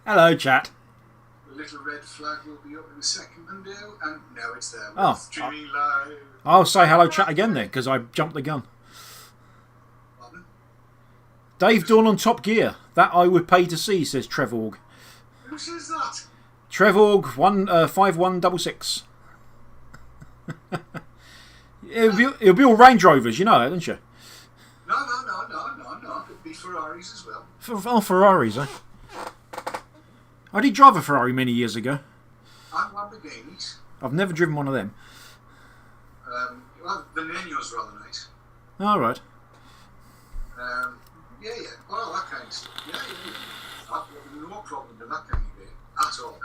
Hello, chat. The little red flag will be up in a second and now it's there. Oh. Streaming live. I'll say hello, chat again then, because I jumped the gun. Pardon? Dave Dawn on Top Gear. That I would pay to see, says Trevorg. Who says that? Trevorg 5166. It'll be all Range Rovers, you know that, don't you? No. It'd be Ferraris as well. Ferraris, eh? I did drive a Ferrari many years ago. And Lamborghinis. I've never driven one of them. Well, the Nino's rather nice. All right. Yeah. Well, that kind of stuff. Yeah. I've got no problem with that kind of thing at all.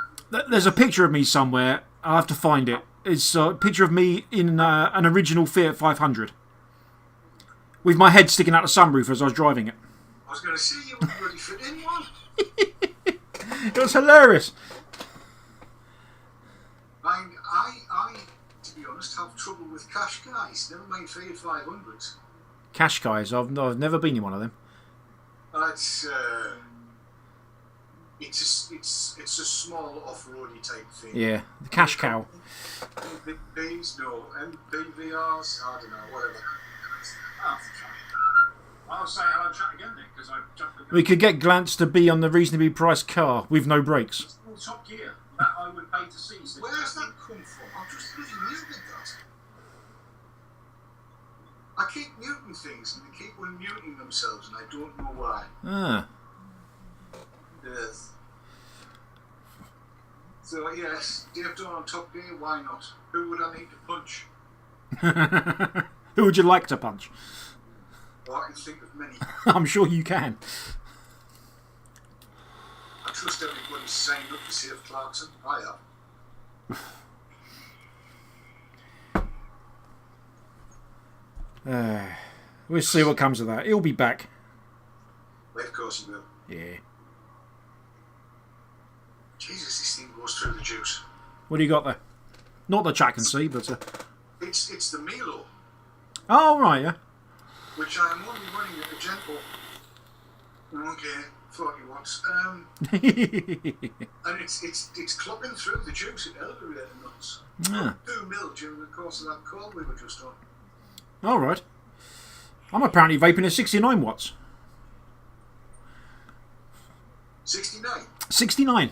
There's a picture of me somewhere. I'll have to find it. It's a picture of me in an original Fiat 500. With my head sticking out the sunroof as I was driving it. I was going to say you wouldn't really fit in one. It was hilarious. I, to be honest, have trouble with cash guys. Never mind Fiat 500s. Cash guys. I've never been in one of them. It's a small off-roady type thing. Yeah, the cash cow. Big B's, no. MPVRs, I don't know, whatever. I'll say hello, chat again then, because I jumped the gun. We could get Glance to be on the reasonably priced car with no brakes. It's all Top Gear. That I would pay to see. Where's that come from? I'm just really muted that. I keep muting things and they keep unmuting themselves and I don't know why. Ah. Yes. So yes, Dave Dawn on Top Gear, why not? Who would I need to punch? Who would you like to punch? Well, I can think of many. I'm sure you can. I trust everybody's signed up to save Clarkson. I have. We'll see what comes of that. He'll be back. Well, of course he will. Yeah. Jesus, this thing goes through the juice. What do you got there? Not the chat can see, but... It's the Milo. Oh, right, yeah. Which I am only running at a gentle... Okay, 40 watts. And it's clopping through the juice at elevator nuts. Yeah. 2 mil during the course of that call we were just on. All right. I'm apparently vaping at 69 watts. 69? 69.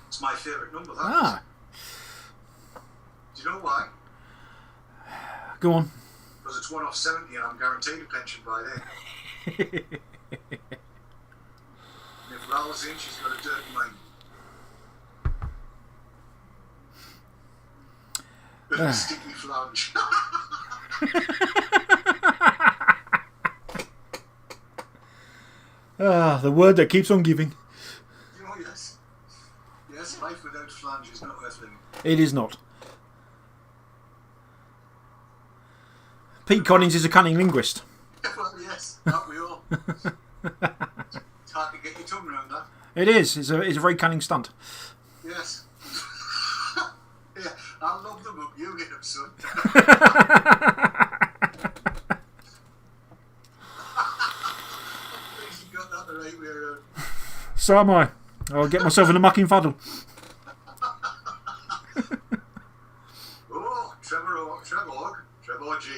It's my favourite number, that Ah. is. Do you know why? Go on. Because it's 1 off 70 and I'm guaranteed a pension by then. And if Ral's in, she's got a dirty mind. Sticky flange. The word that keeps on giving. Oh, yes. Yes, life without flange is not worth living. It is not. Pete Collins is a cunning linguist. Well, yes, aren't we all? It's hard to get your tongue around that. It is. It's a very cunning stunt. Yes. Yeah, I'll love them up, you get them, son. You got that the right way around. So am I. I'll get myself in a mucking fuddle. Oh, Trevor G.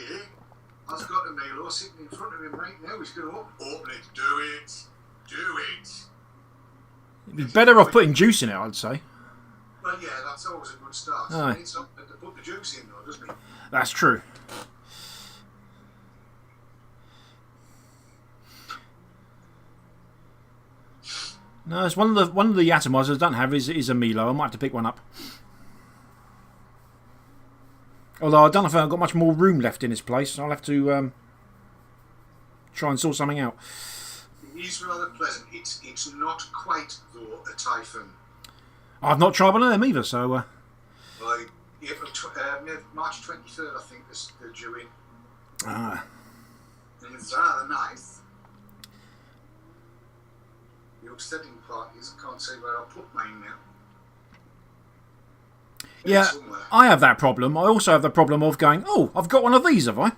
Has got a Milo sitting in front of him right now. He's going to open it. Do it. You'd be better off putting juice in it, I'd say. Well, yeah, that's always a good start. Aye. He needs something to put the juice in, though, doesn't he? That's true. No, it's one of the atomizers I don't have is a Milo. I might have to pick one up. Although I don't know if I've got much more room left in this place. I'll have to try and sort something out. It is rather pleasant. It's not quite, though, a Typhoon. I've not tried one of them either, so... Well, March 23rd, I think, they're due in. Ah. And it's rather nice. The upsetting part is I can't say where I'll put mine now. Yeah, I have that problem. I also have the problem of going, oh, I've got one of these, have I?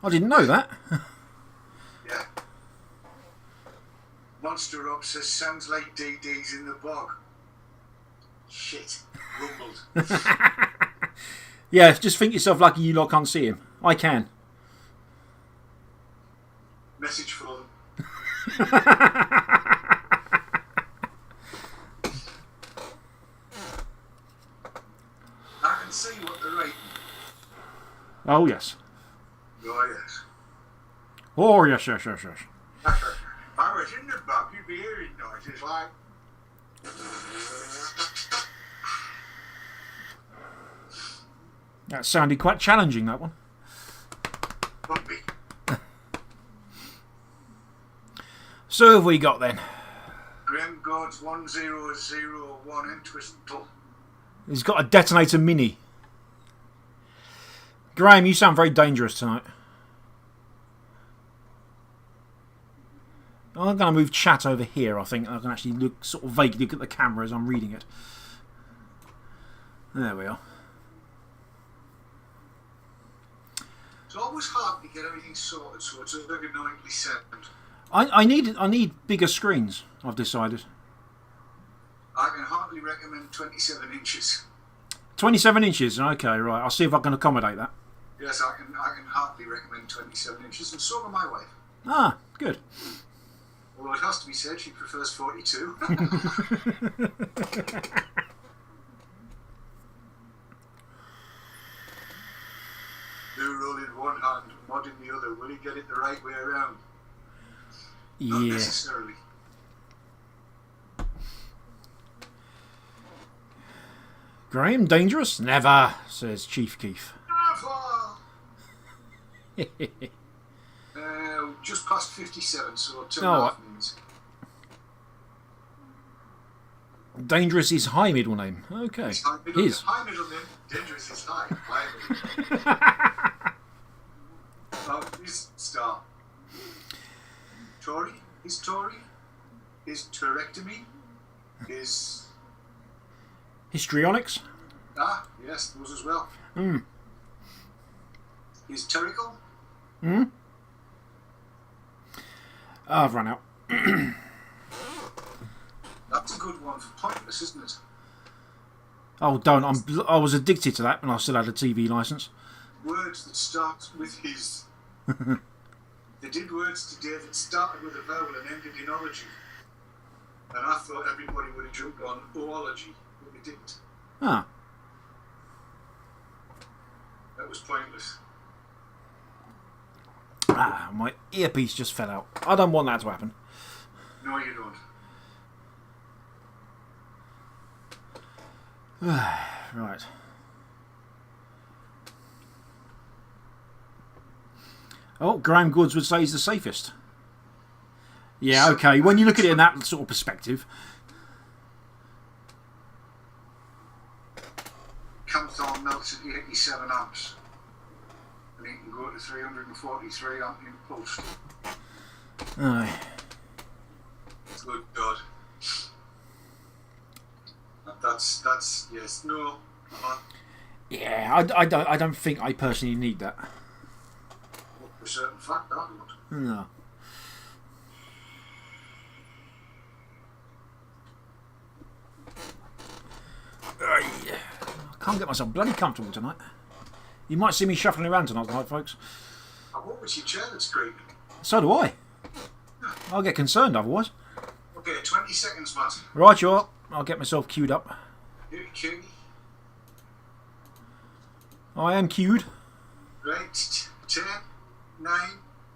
I didn't know that. Yeah. One Monster Up says, sounds like DD's in the bog. Shit. Rumbled. Yeah, just think yourself lucky you lot can't see him. I can. Message for them. I can see what they're writing. Oh, yes. Oh, yes. Oh, yes, yes, yes, yes. If I was in the bog, you'd be hearing noises like... That sounded quite challenging, that one. Bumpy. So, who have we got then? Graham God's 1001 in Twistle. He's got a detonator mini. Graham, you sound very dangerous tonight. I'm going to move chat over here, I think. I can actually look sort of vaguely look at the camera as I'm reading it. There we are. It's always hard to get everything sorted so it's ergonomically sound. I need bigger screens, I've decided. I can hardly recommend 27 inches. 27 inches, okay, right. I'll see if I can accommodate that. Yes, I can hardly recommend 27 inches, and so can my wife. Ah, good. Although it has to be said, she prefers 42. Do roll in one hand, mod in the other. Will he get it the right way around? Not Yeah. necessarily. Graham, dangerous? Never, says Chief Keef. Just past 57, so 2.5 minutes. Dangerous is high middle name. Okay. High middle name. Dangerous is high. His star. Tory. His Tory. His Tourectomy. His... Histrionics? Ah, yes, those as well. Hmm. His Terrical. Hmm? Oh, I've run out. That's a good one for pointless, isn't it? Oh, don't. I was addicted to that when I still had a TV licence. Words that start with his. They did words today that started with a vowel and ended in ology. And I thought everybody would have jumped on oology, but they didn't. Ah. That was pointless. Ah, my earpiece just fell out. I don't want that to happen. No, you don't. Right. Oh, Graham Goods would say he's the safest. Yeah, okay. When you look at it in that sort of perspective. Camthorn melts at 87 amps. And it can go to 343 amp impulse. Aye. Good God. That's yes, no. Yeah, I don't think I personally need that. Well, for a certain fact, I don't. No. I can't get myself bloody comfortable tonight. You might see me shuffling around tonight, folks. I hope it's your chair that's creaking. So do I. I'll get concerned otherwise. Okay, 20 seconds, Matt. Right, you are. I'll get myself queued up. You're queued. I am queued. Right, 10, 9,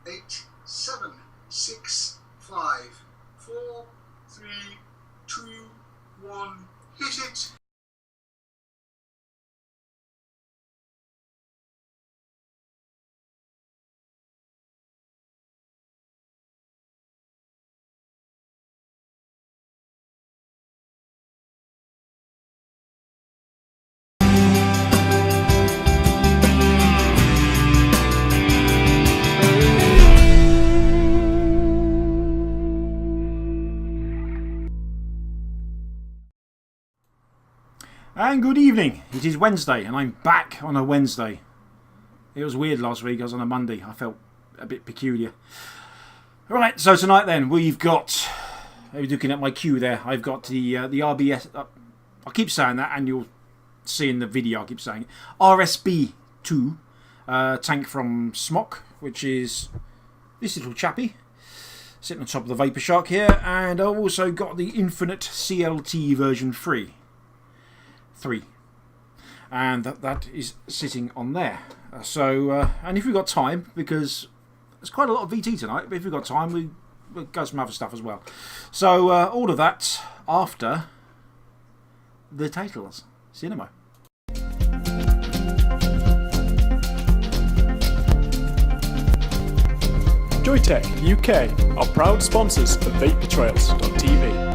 8, 7, 6, 5, 4, 3, 2, 1, hit it! And good evening. It is Wednesday, and I'm back on a Wednesday. It was weird last week. I was on a Monday. I felt a bit peculiar. Right, so tonight then, we've got looking at my queue there, I've got the RBS. I keep saying that, and you'll see in the video. I keep saying RSBT II tank from Smok, which is this little chappy sitting on top of the Vapor Shark here, and I've also got the Infinite CLT version 3, and that is sitting on there. And if we've got time, because there's quite a lot of VT tonight, but if we've got time, we'll go some other stuff as well. So all of that after the titles. Cinema. Joytech UK are proud sponsors of VapeTrails.tv.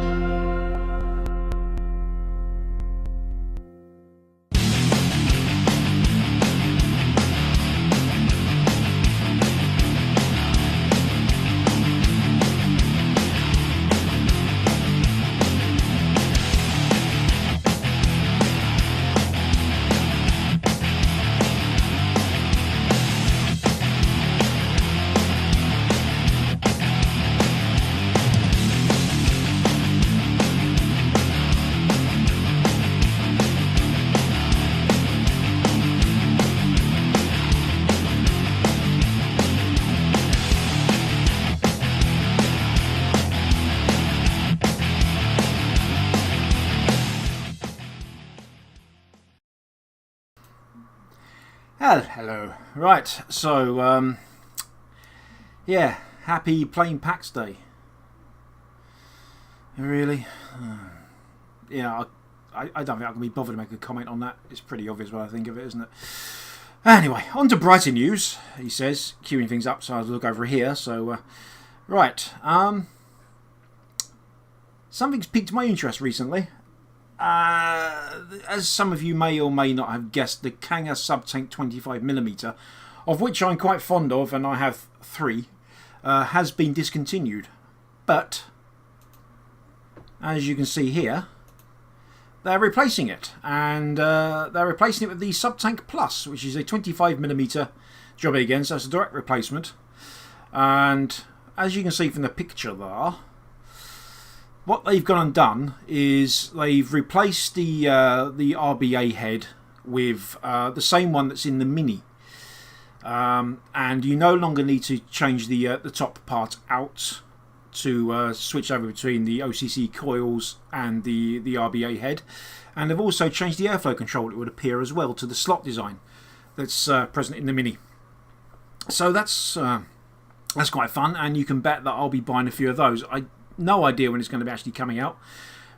Hello. Right, so yeah, happy Plain Packs Day. Really? Yeah, I don't think I can be bothered to make a comment on that. It's pretty obvious what I think of it, isn't it? Anyway, on to brighter news, he says, queuing things up, so I'll look over here. So, right, something's piqued my interest recently. As some of you may or may not have guessed, the Kanga Subtank 25mm, of which I'm quite fond of, and I have 3, has been discontinued. But, as you can see here, they're replacing it. And they're replacing it with the Subtank Plus, which is a 25mm job again, so it's a direct replacement. And, as you can see from the picture there, what they've gone and done is they've replaced the RBA head with the same one that's in the Mini, and you no longer need to change the top part out to switch over between the OCC coils and the RBA head. And they've also changed the airflow control, it would appear, as well, to the slot design that's present in the Mini. So that's quite fun, and you can bet that I'll be buying a few of those. No idea when it's going to be actually coming out,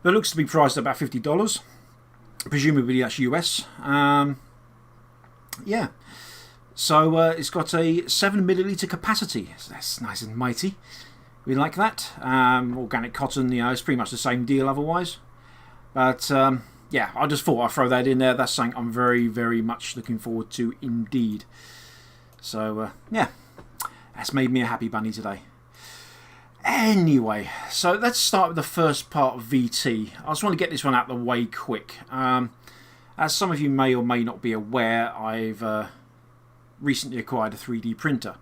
but it looks to be priced at about $50. Presumably that's US. Yeah. So it's got a 7ml capacity. So that's nice and mighty. We like that. Organic cotton, you know, it's pretty much the same deal otherwise. But yeah, I just thought I'd throw that in there. That's something I'm very, very much looking forward to indeed. So yeah, that's made me a happy bunny today. Anyway, so let's start with the first part of VT. I just want to get this one out of the way quick. As some of you may or may not be aware, I've recently acquired a 3D printer,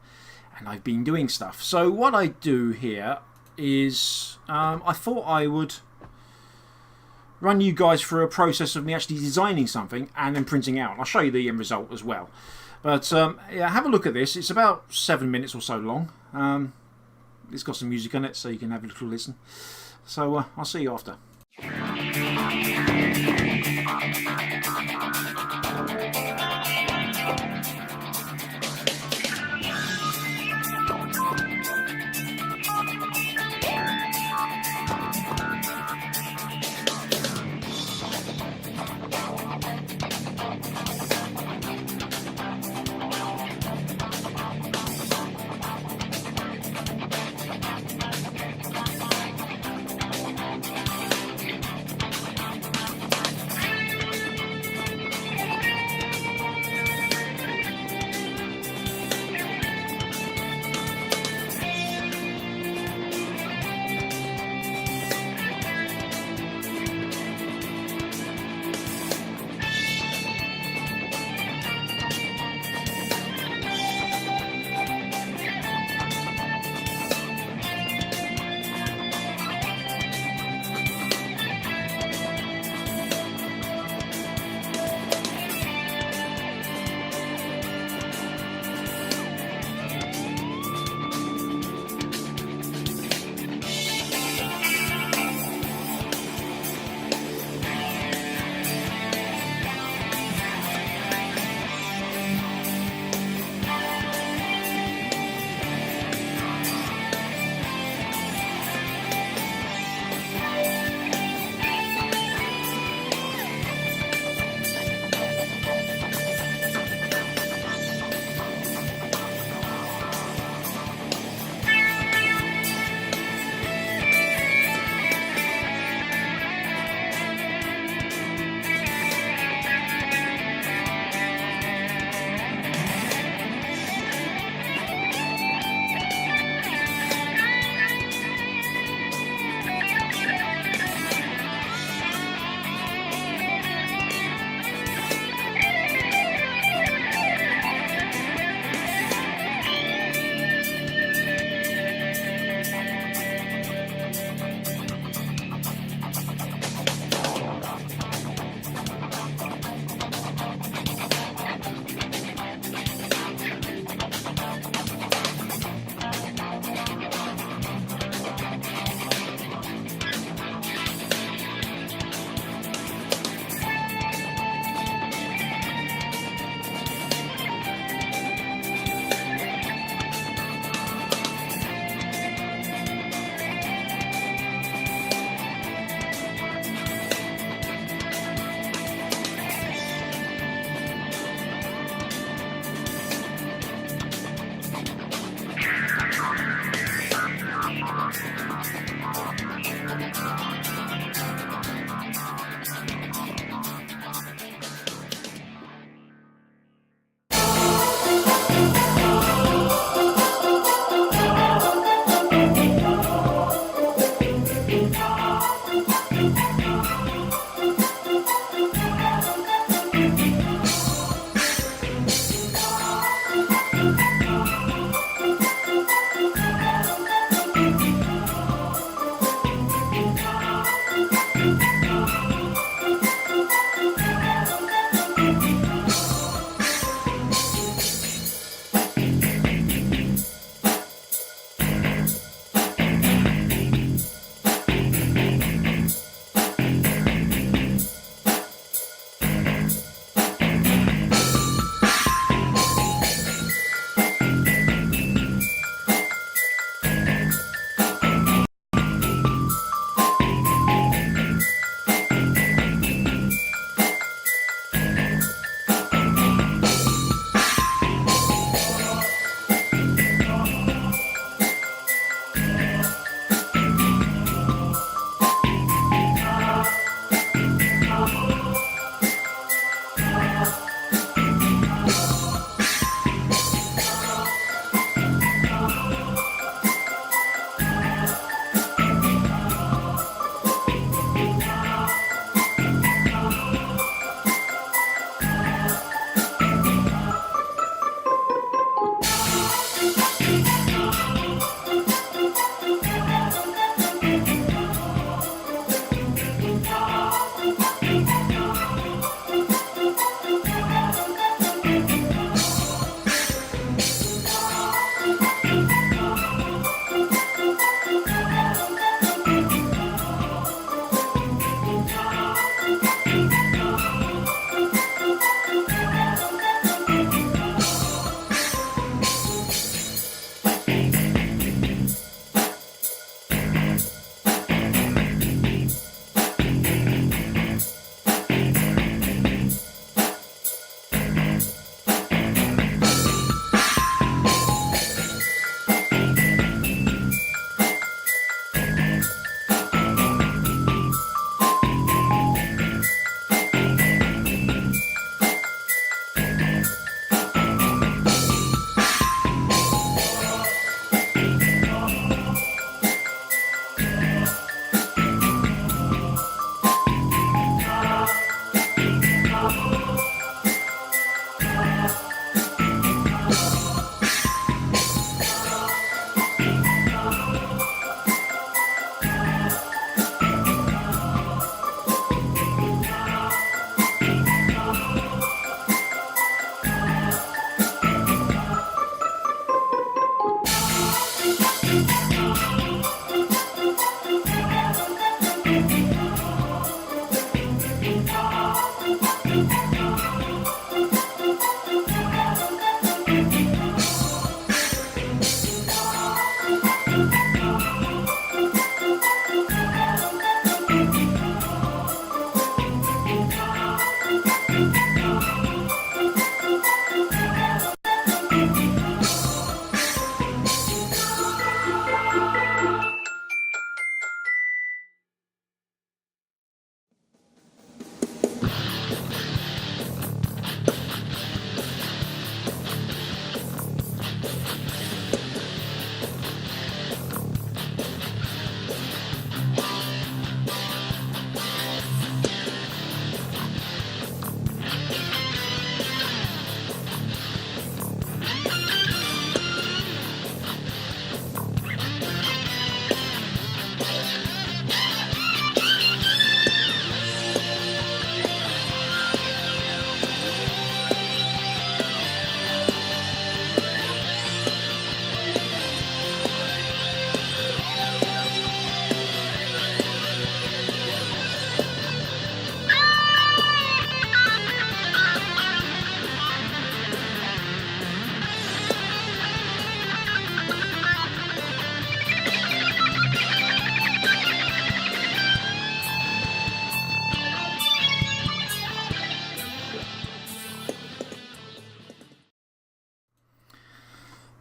and I've been doing stuff. So what I do here is I thought I would run you guys through a process of me actually designing something and then printing out. I'll show you the end result as well. But yeah, have a look at this. It's about 7 minutes or so long. It's got some music on it, so you can have a little listen. So I'll see you after.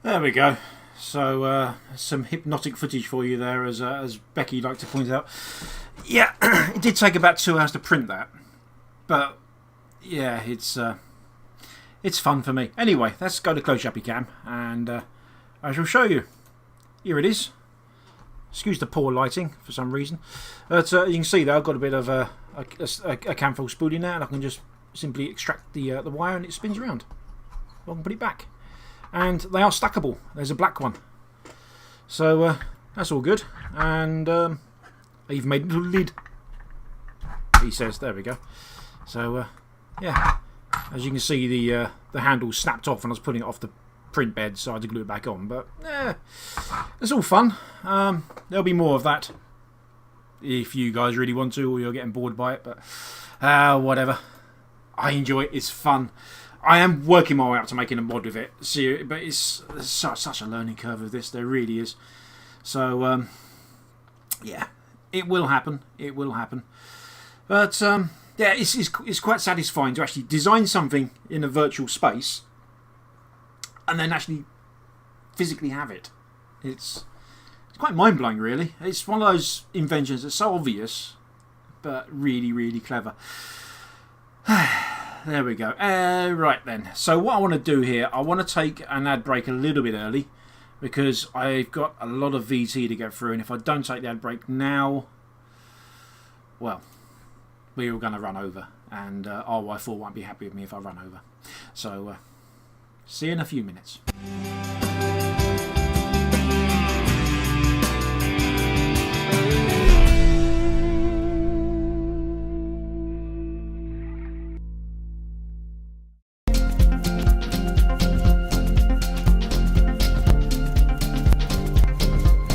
There we go. So some hypnotic footage for you there, as Becky liked to point out. Yeah, it did take about 2 hours to print that, but yeah, it's fun for me. Anyway, let's go to close up your cam, and I shall show you. Here it is. Excuse the poor lighting for some reason, but you can see there I've got a bit of a camfil spoolie now, and I can just simply extract the wire, and it spins around. I can put it back. And they are stackable. There's a black one. So that's all good. And I even made a little lid. He says, there we go. So yeah, as you can see, the handle snapped off when I was putting it off the print bed, so I had to glue it back on. But yeah, it's all fun. There'll be more of that if you guys really want to, or you're getting bored by it. But whatever. I enjoy it. It's fun. I am working my way up to making a mod with it, but it's such a learning curve of this. There really is. So yeah, it will happen. It will happen. But yeah, it's quite satisfying to actually design something in a virtual space and then actually physically have it. It's quite mind blowing, really. It's one of those inventions that's so obvious, but really, really clever. There we go. Right then. So what I want to do here, I want to take an ad break a little bit early because I've got a lot of VT to get through, and if I don't take the ad break now, well, we're all going to run over, and RY4 won't be happy with me if I run over. So see you in a few minutes.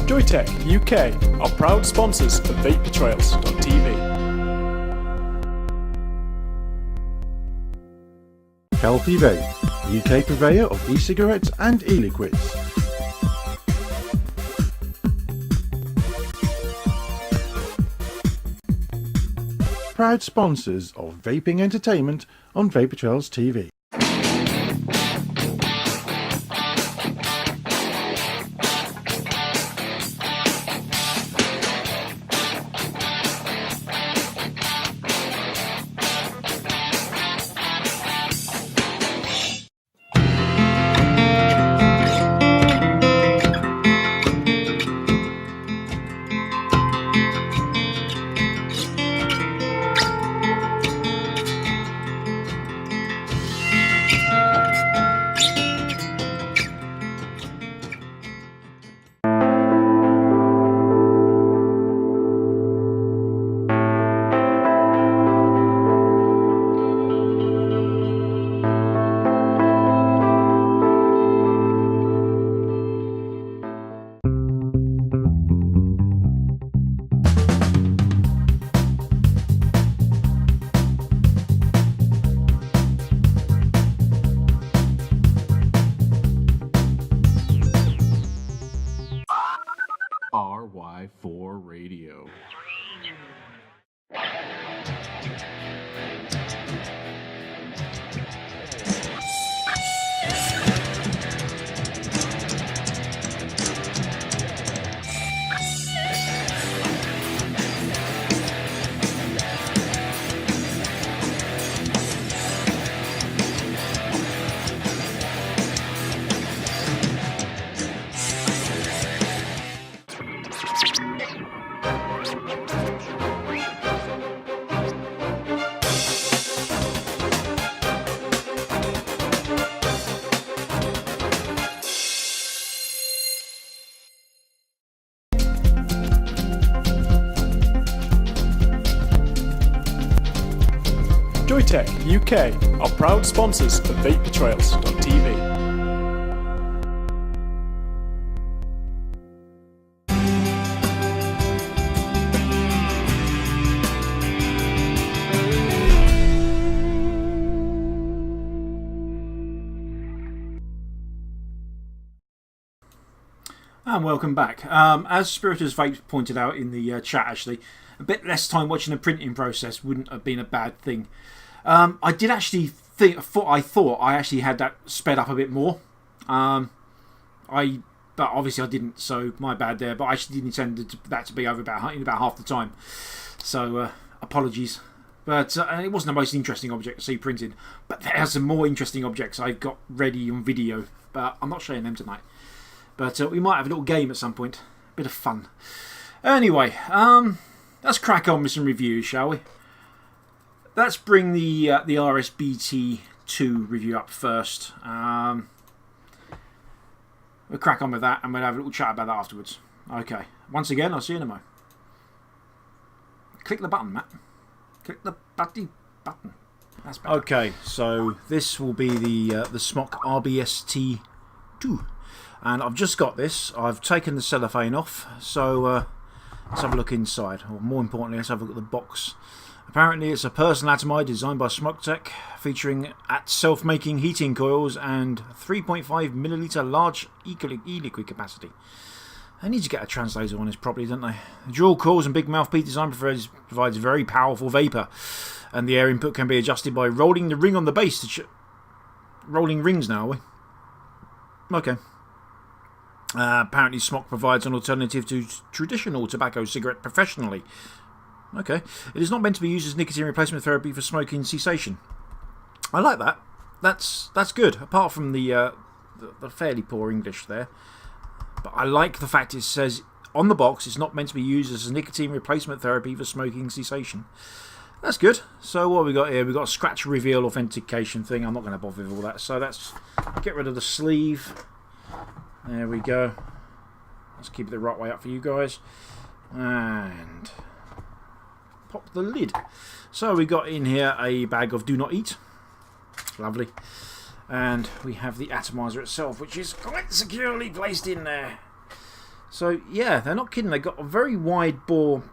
Joytech UK are proud sponsors of VapeTrails.tv. CLT Vape, UK purveyor of e-cigarettes and e-liquids. Proud sponsors of vaping entertainment on Vapor Trails TV. Joytech UK are proud sponsors of VapeTrails.tv. And welcome back. As Spiritus Vape pointed out in the chat, actually, a bit less time watching the printing process wouldn't have been a bad thing. I did actually I thought I actually had that sped up a bit more. But obviously I didn't, so my bad there. But I actually did intend that to be over about half the time. So apologies. But it wasn't the most interesting object to see printed. But there are some more interesting objects I've got ready on video. But I'm not showing them tonight. But we might have a little game at some point. Bit of fun. Anyway, let's crack on with some reviews, shall we? Let's bring the RSBT II review up first. We'll crack on with that and we'll have a little chat about that afterwards. Okay. Once again, I'll see you in a moment. Click the button, Matt. Click the button. That's better. Okay, so this will be the Smok RSBT II. And I've just got this. I've taken the cellophane off. So let's have a look inside. Or more importantly, let's have a look at the box. Apparently it's a personal atomizer designed by Smok, featuring self-making heating coils and 3.5ml large e-liquid capacity. They need to get a translator on this properly, don't they? The dual coils and big mouthpiece design provides very powerful vapour, and the air input can be adjusted by rolling the ring on the base. Rolling rings now, are we? Okay. Apparently Smok provides an alternative to traditional tobacco cigarette professionally. Okay. It is not meant to be used as nicotine replacement therapy for smoking cessation. I like that. That's good, apart from the fairly poor English there. But I like the fact it says on the box it's not meant to be used as a nicotine replacement therapy for smoking cessation. That's good. So what have we got here? We've got a scratch reveal authentication thing. I'm not going to bother with all that. So let's get rid of the sleeve. There we go. Let's keep it the right way up for you guys. And pop the lid. So we got in here a bag of do not eat. Lovely. And we have the atomizer itself, which is quite securely placed in there. So yeah, they're not kidding. They've got a very wide bore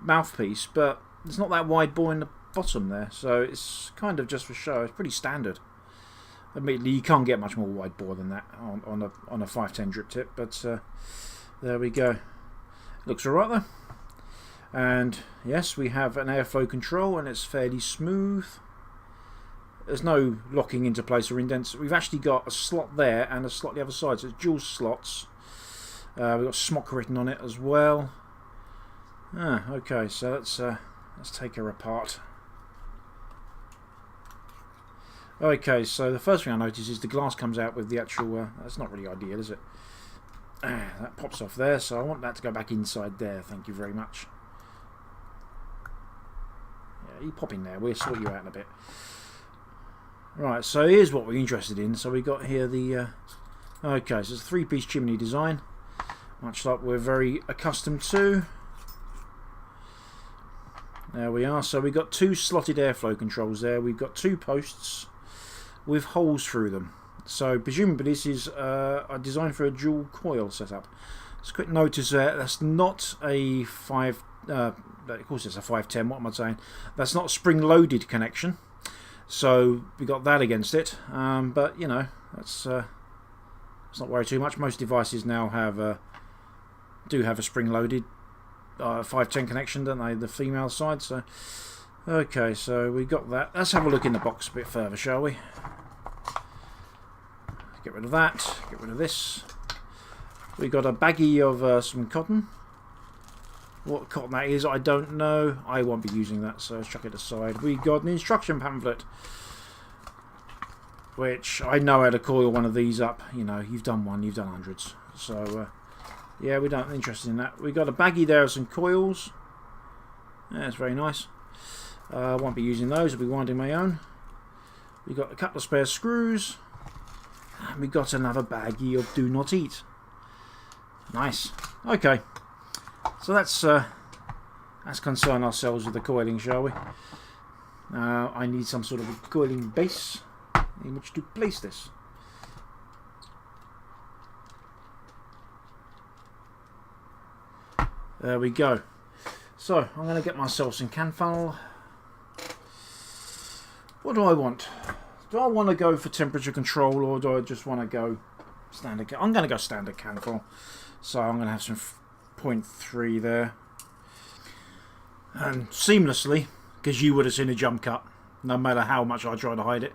mouthpiece, but there's not that wide bore in the bottom there. So it's kind of just for show. It's pretty standard. Admittedly, you can't get much more wide bore than that on a 510 drip tip, but there we go. Looks alright though. And yes, we have an airflow control, and it's fairly smooth. There's no locking into place or indents. We've actually got a slot there and a slot the other side, so it's dual slots. We've got Smok written on it as well. Okay, so let's take her apart. Okay, so the first thing I notice is the glass comes out with the actual... that's not really ideal, is it? That pops off there, so I want that to go back inside there. Thank you very much. Yeah, you pop in there. We'll sort you out in a bit. Right, so here's what we're interested in. So we got here the... okay, so it's a three-piece chimney design. Much like we're very accustomed to. There we are. So we've got two slotted airflow controls there. We've got two posts with holes through them. So presumably this is designed for a dual coil setup. Just a quick notice there, that's not a 5... of course it's a 510, what am I saying? That's not a spring-loaded connection. So we got that against it. But, you know, let's not worry too much. Most devices now have do have a spring-loaded 510 connection, don't they? The female side. So okay, so we got that. Let's have a look in the box a bit further, shall we? Get rid of that. Get rid of this. We got a baggie of some cotton. What cotton that is, I don't know. I won't be using that, so let's chuck it aside. We got an instruction pamphlet, which I know how to coil one of these up. You know, you've done one, you've done hundreds. So yeah, we're not interested in that. We got a baggie there of some coils. Yeah, that's very nice. I won't be using those. I'll be winding my own. We got a couple of spare screws. And we got another baggie of do not eat. Nice. Okay. So let's concern ourselves with the coiling, shall we? I need some sort of a coiling base in which to place this. There we go. So I'm going to get myself some can funnel. What do I want? Do I want to go for temperature control, or do I just want to go standard? I'm going to go standard can funnel. So I'm going to have some 0.3 there. And seamlessly, because you would have seen a jump cut, no matter how much I try to hide it,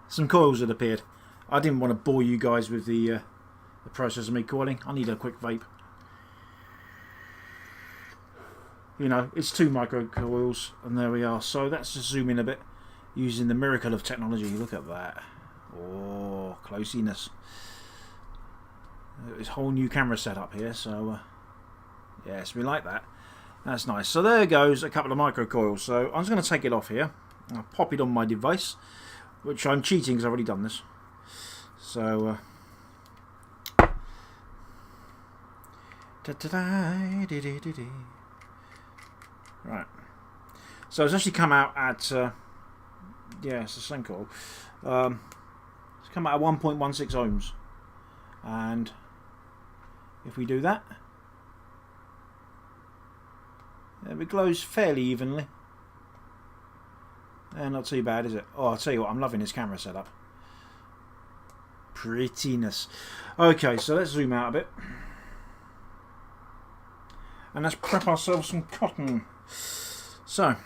some coils had appeared. I didn't want to bore you guys with the process of me coiling. I need a quick vape. You know, it's 2 micro coils, and there we are. So let's just zoom in a bit using the miracle of technology. Look at that. Oh, closiness. This whole new camera setup here, so yes, we like that. That's nice. So there goes a couple of micro coils. So I'm just going to take it off here. I'll pop it on my device, which I'm cheating because I've already done this. So right. So it's actually come out at yeah, it's the same coil. It's come out at 1.16 ohms, and if we do that, it glows fairly evenly. Not too bad, is it? Oh, I'll tell you what, I'm loving this camera setup. Prettiness. Okay, so let's zoom out a bit. And let's prep ourselves some cotton. So,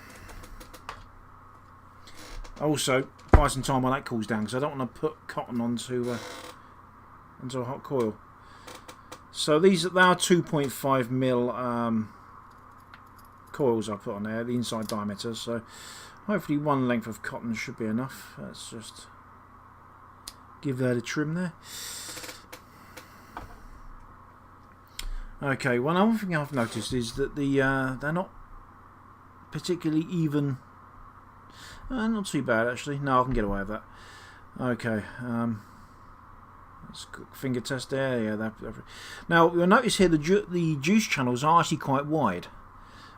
also buy some time while that cools down, because I don't want to put cotton onto a hot coil. So they are 2.5 mil coils I put on there, the inside diameter. So hopefully one length of cotton should be enough. Let's just give that a trim there. Okay, one other thing I've noticed is that they're not particularly even. Not too bad actually. No, I can get away with that. Okay, let's finger test there. Yeah, now you'll notice here the juice channels are actually quite wide,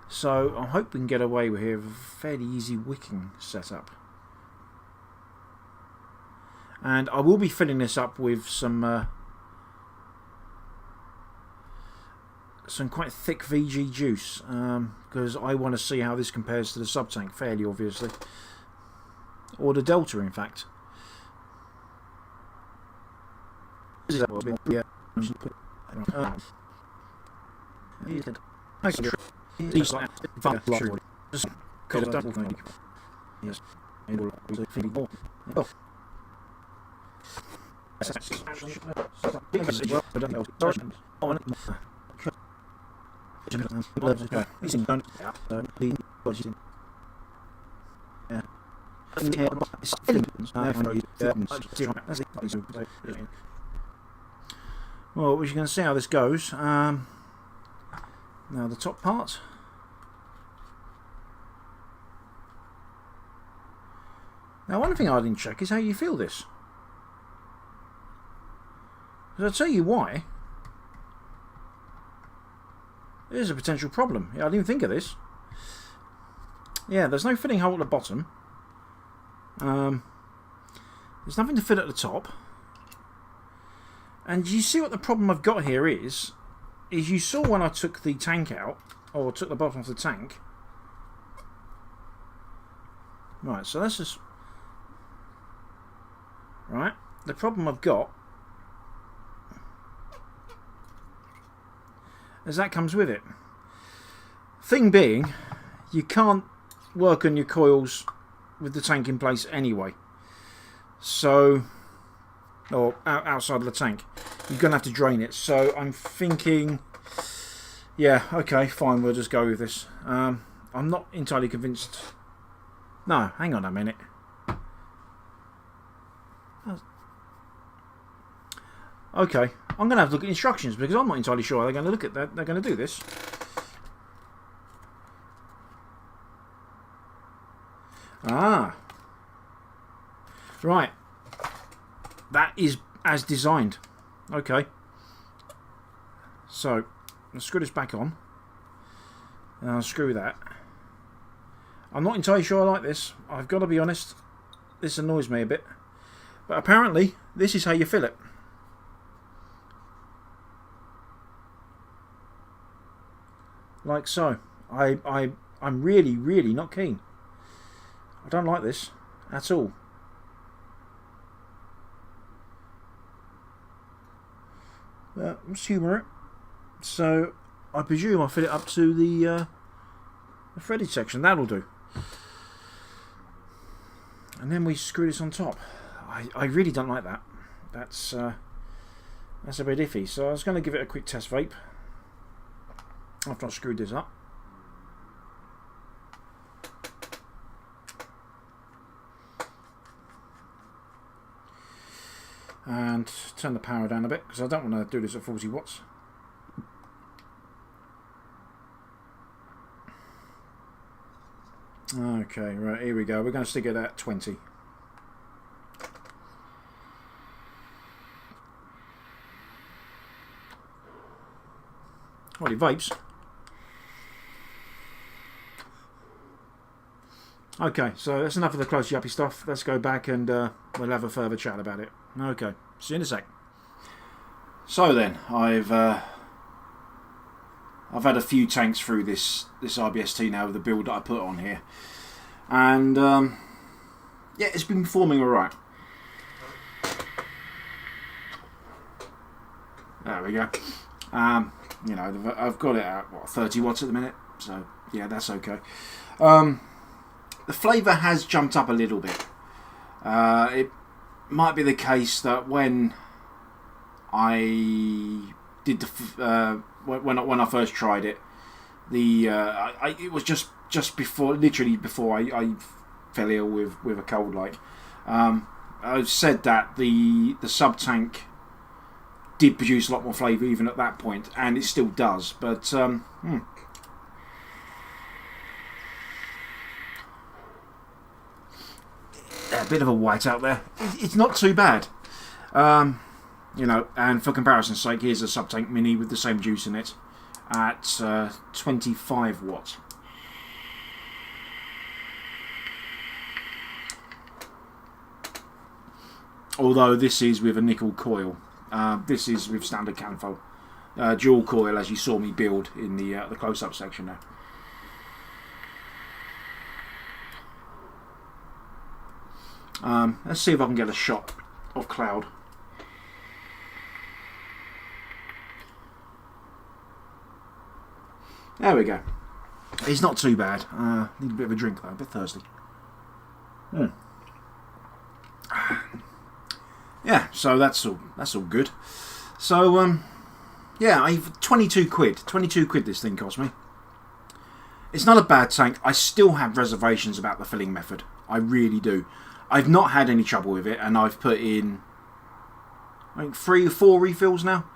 so I hope we can get away with here with a fairly easy wicking setup. And I will be filling this up with some quite thick VG juice, because I want to see how this compares to the sub-tank, fairly obviously, or the Delta in fact. Yeah. Well, we're going to see how this goes. Now the top part. Now one thing I didn't check is how you feel this. Because I'll tell you why. There's a potential problem. Yeah, I didn't think of this. Yeah, there's no fitting hole at the bottom. There's nothing to fit at the top. And you see what the problem I've got here is you saw when I took the tank out, or took the bottom off the tank. Right, so that's just... Right, the problem I've got as that comes with it. Thing being, you can't work on your coils with the tank in place anyway. So, or outside of the tank, you're going to have to drain it. So I'm thinking, yeah, okay, fine, we'll just go with this. I'm not entirely convinced. No, hang on a minute. Okay, I'm going to have to look at instructions, because I'm not entirely sure they're going to look at that. They're going to do this. Ah. Right. That is as designed. Okay. So, let's screw this back on. And I'll screw that. I'm not entirely sure I like this. I've got to be honest. This annoys me a bit. But apparently, this is how you fill it. Like so. I'm really, really not keen. I don't like this at all. Let's humour it. So, I presume I fill it up to the threaded section. That'll do. And then we screw this on top. I really don't like that. That's a bit iffy. So I was going to give it a quick test vape after I screwed this up. And turn the power down a bit because I don't want to do this at 40 watts. Okay, right, here we go. We're going to stick it at 20. Well, it vapes. Okay, so that's enough of the closey uppy stuff. Let's go back and we'll have a further chat about it. Okay, see you in a sec. So then, I've had a few tanks through this RBST now with the build that I put on here, and yeah, it's been performing alright. There we go. You know, I've got it at what, 30 watts at the minute, so yeah, that's okay. The flavour has jumped up a little bit. It might be the case that when I did the when I first tried it, it was just before, literally before I fell ill with a cold. Like I said that the sub tank did produce a lot more flavour even at that point, and it still does. But a bit of a white out there. It's not too bad. You know, and for comparison's sake, here's a sub-tank mini with the same juice in it at 25 watts. Although this is with a nickel coil. This is with standard Canfo. Dual coil, as you saw me build in the close-up section there. Let's see if I can get a shot of cloud. There we go. It's not too bad. Need a bit of a drink though. A bit thirsty. Yeah, so that's all good. So yeah, I've 22 quid. 22 quid this thing cost me. It's not a bad tank. I still have reservations about the filling method. I really do. I've not had any trouble with it, and I've put in, I think, 3 or 4 refills now.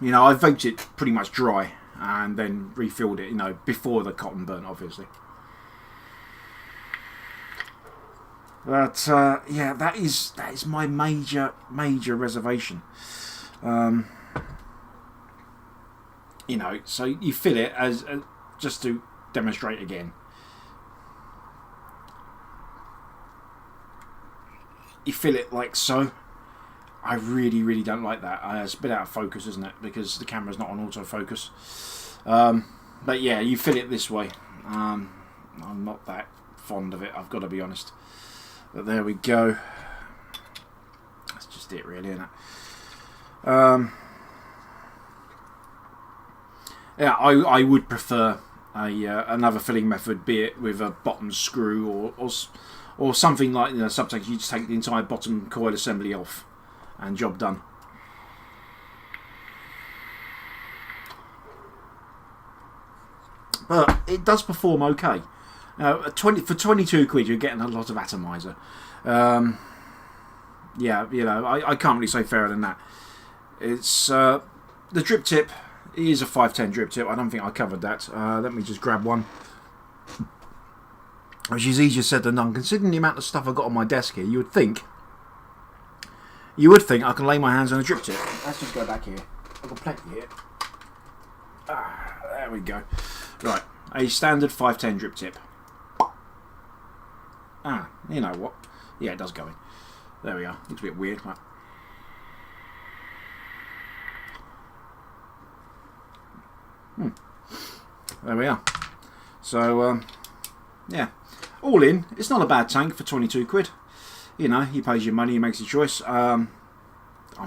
You know, I've vaped it pretty much dry and then refilled it, you know, before the cotton burnt, obviously. But yeah, that is my major reservation. You know, so you fill it as just to demonstrate again. You fill it like so. I really don't like that. It's a bit out of focus, isn't it? Because the camera's not on autofocus. But yeah, you fill it this way. I'm not that fond of it, I've got to be honest. But there we go. That's just it, really, isn't it? Yeah, I would prefer another filling method, be it with a bottom screw or something like, you know, subtank. You just take the entire bottom coil assembly off and job done. But it does perform okay. For 22 quid you're getting a lot of atomizer. Yeah, you know, I can't really say fairer than that. It's the drip tip is a 510 drip tip. I don't think I covered that. Let me just grab one, which is easier said than done. Considering the amount of stuff I've got on my desk here, you would think I can lay my hands on a drip tip. Let's just go back here. I've got plenty here. There we go. Right, a standard 510 drip tip. Ah, you know what? Yeah, it does go in. There we are. Looks a bit weird, but... There we are. So, yeah. All in, it's not a bad tank for 22 quid. You know, he pays your money, he makes his choice. I'm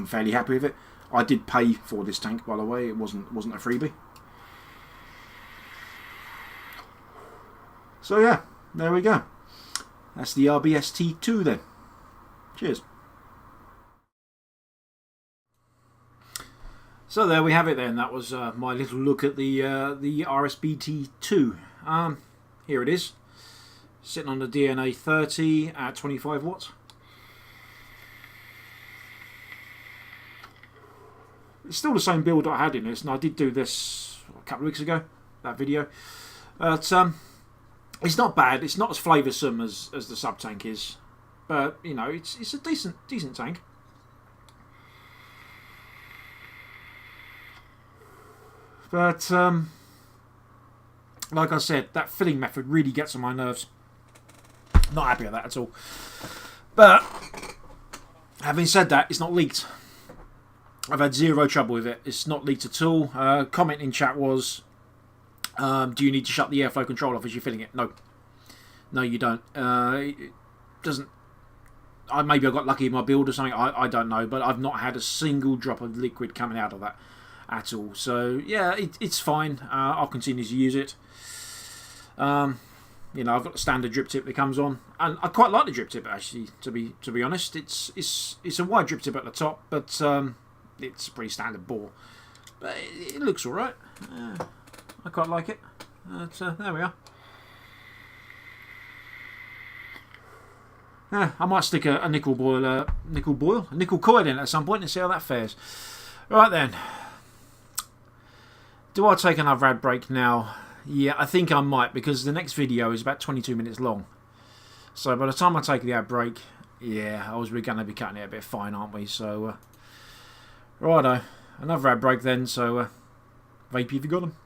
fairly happy with it. I did pay for this tank, by the way. It wasn't a freebie. So yeah, there we go. That's the RSBT II then. Cheers. So there we have it then. That was my little look at the RSBT II. Here it is. Sitting on the DNA 30 at 25 watts. It's still the same build I had in this, and I did do this a couple of weeks ago, that video. But it's not bad. It's not as flavoursome as the sub tank is, but you know, it's a decent tank. But like I said, that filling method really gets on my nerves. Not happy with that at all. But having said that, it's not leaked. I've had zero trouble with it. It's not leaked at all. Comment in chat was, do you need to shut the airflow control off as you're filling it? No. No, you don't. It doesn't... maybe I got lucky in my build or something. I don't know. But I've not had a single drop of liquid coming out of that at all. So, yeah, it's fine. I'll continue to use it. You know, I've got the standard drip tip that comes on, and I quite like the drip tip actually. To be honest, it's a wide drip tip at the top, but it's a pretty standard bore. But it looks all right. I quite like it. There we are. I might stick a nickel coil in at some point and see how that fares. Right then. Do I take another ad break now? Yeah, I think I might, because the next video is about 22 minutes long. So by the time I take the ad break, yeah, we're going to be cutting it a bit fine, aren't we? So, righto, another ad break then. So, Vapey, have you got them?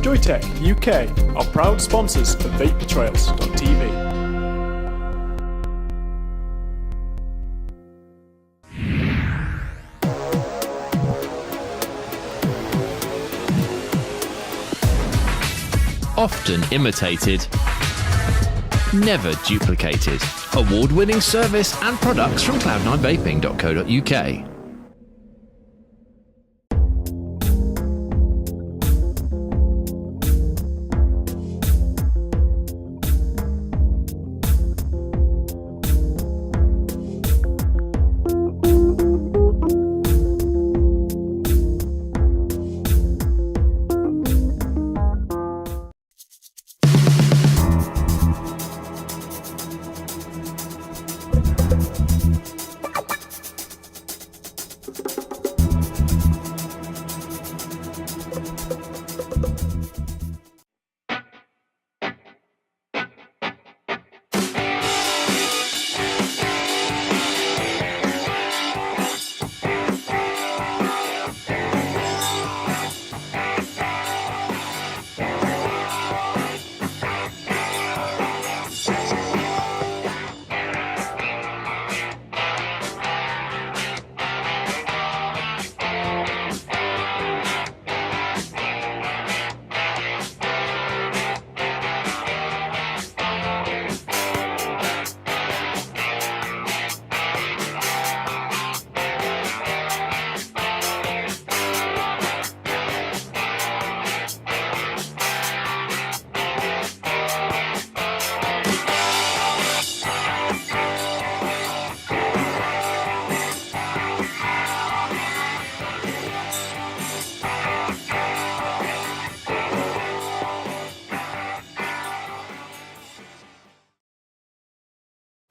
Joytech UK are proud sponsors of VapeTrails.tv. Often imitated, never duplicated. Award-winning service and products from cloud9vaping.co.uk.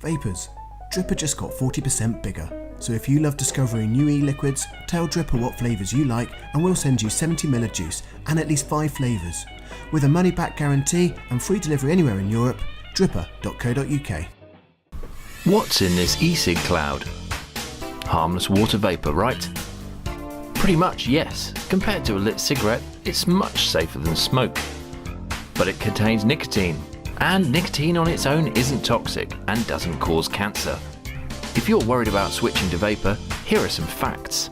Vapors, Dripper just got 40% bigger. So if you love discovering new e-liquids, tell Dripper what flavours you like and we'll send you 70ml of juice and at least 5 flavours. with a money-back guarantee and free delivery anywhere in Europe. Dripper.co.uk. What's in this e-cig cloud? Harmless water vapour, right? Pretty much, yes. Compared to a lit cigarette, it's much safer than smoke. But it contains nicotine, and nicotine on its own isn't toxic and doesn't cause cancer. If you're worried about switching to vapour, here are some facts.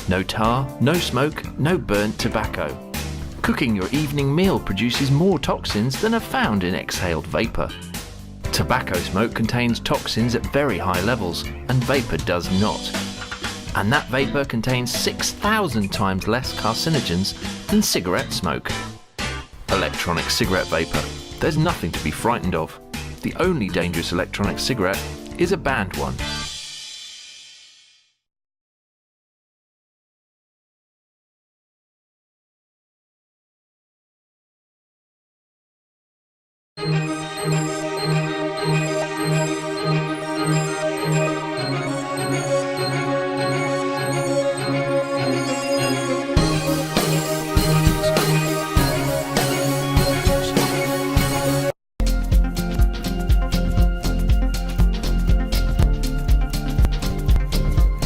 No tar, no smoke, no burnt tobacco. Cooking your evening meal produces more toxins than are found in exhaled vapour. Tobacco smoke contains toxins at very high levels, and vapour does not. And that vapour contains 6,000 times less carcinogens than cigarette smoke. Electronic cigarette vapour. There's nothing to be frightened of. The only dangerous electronic cigarette is a banned one.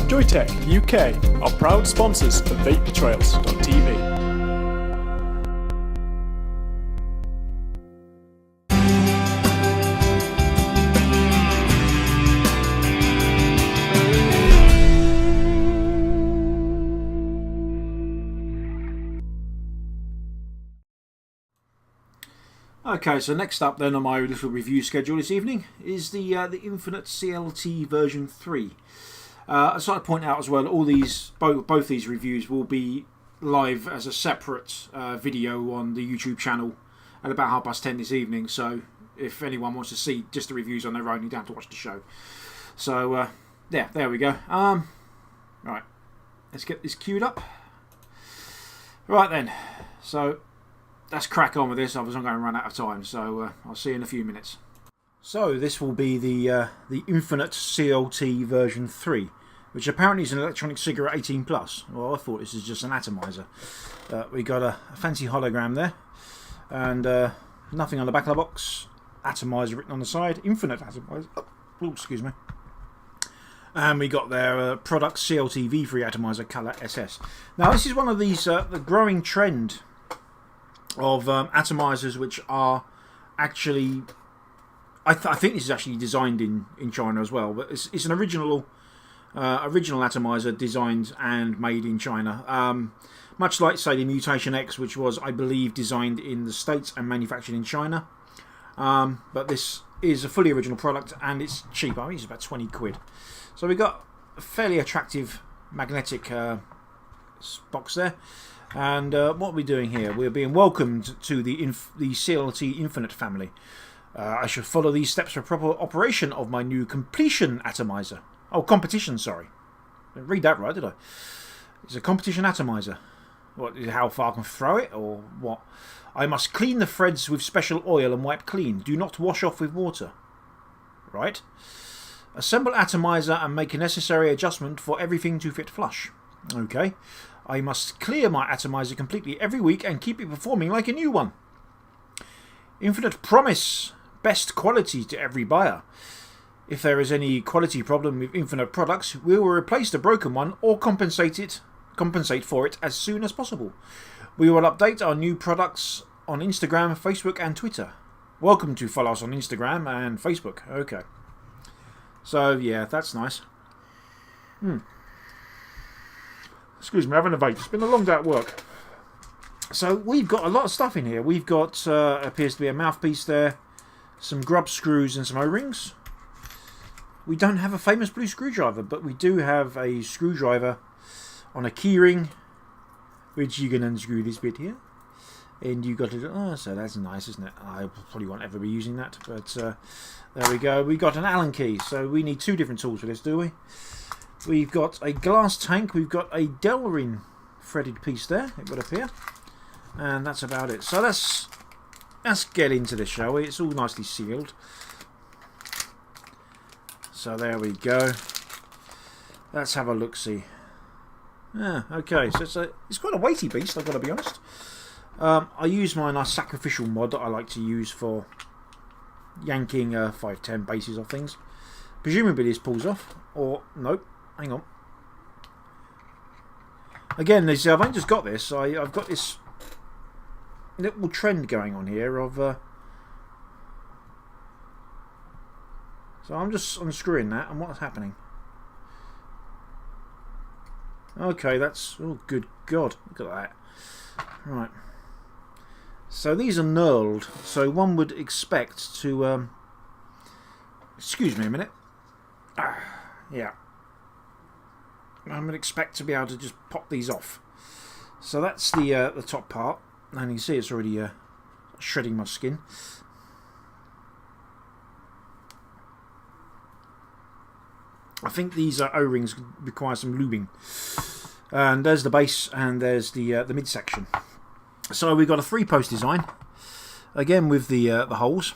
Joytech UK are proud sponsors of VapeTrails.tv. Okay, so next up then on my little review schedule this evening is the Infinite CLT version 3. I'd like to point out as well, all these both these reviews will be live as a separate video on the YouTube channel at about 10:30 this evening. So if anyone wants to see just the reviews on their own, you don't have to watch the show. So yeah, there we go. Right, let's get this queued up. Right then, so let's crack on with this. Otherwise I'm going to run out of time. So I'll see you in a few minutes. So this will be the Infinite CLT version 3, which apparently is an electronic cigarette 18+. Well, I thought this is just an atomizer. We got a fancy hologram there, and nothing on the back of the box. Atomizer written on the side. Infinite atomizer. Oh, excuse me. And we got their product CLT V3 atomizer colour SS. Now this is one of these the growing trend of atomizers which are actually. I think this is actually designed in China as well, but it's an original atomizer designed and made in China. Much like, say, the Mutation X, which was, I believe, designed in the States and manufactured in China. But this is a fully original product, and it's cheap. I think it's about 20 quid. So we've got a fairly attractive magnetic box there. And what are we doing here? We're being welcomed to the CLT Infinite family. I should follow these steps for proper operation of my new completion atomizer. Oh, competition, sorry. Didn't read that right, did I? It's a competition atomizer. What? How far I can throw it, or what? I must clean the threads with special oil and wipe clean. Do not wash off with water. Right. Assemble atomizer and make a necessary adjustment for everything to fit flush. Okay. I must clear my atomizer completely every week and keep it performing like a new one. Infinite promise. Best quality to every buyer. If there is any quality problem with Infinite products, we will replace the broken one or compensate for it as soon as possible. We will update our new products on Instagram, Facebook and Twitter. Welcome to follow us on Instagram and Facebook. Okay. So yeah, that's nice. Excuse me, having a vape. It's been a long day at work. So we've got a lot of stuff in here. We've got, appears to be a mouthpiece there, some grub screws and some O-rings. We don't have a famous blue screwdriver, but we do have a screwdriver on a keyring, which you can unscrew this bit here. And you got it. Oh, so that's nice, isn't it? I probably won't ever be using that, but there we go. We got an Allen key, so we need two different tools for this, do we? We've got a glass tank. We've got a Delrin threaded piece there, it would appear. And that's about it. So let's get into this, shall we? It's all nicely sealed. So there we go. Let's have a look-see. Yeah, okay. So it's quite a weighty beast, I've got to be honest. I use my nice sacrificial mod that I like to use for yanking 510 bases off things. Presumably this pulls off, or nope, hang on. Again, I've only just got this. I've got this little trend going on here of. So I'm just unscrewing that, and what's happening? Okay, that's... Oh, good God. Look at that. Right. So these are knurled. So one would expect to... excuse me a minute. Yeah. I would expect to be able to just pop these off. So that's the top part. And you can see it's already shredding my skin. I think these O-rings require some lubing. And there's the base, and there's the midsection. So we've got a 3-post design, again with the holes.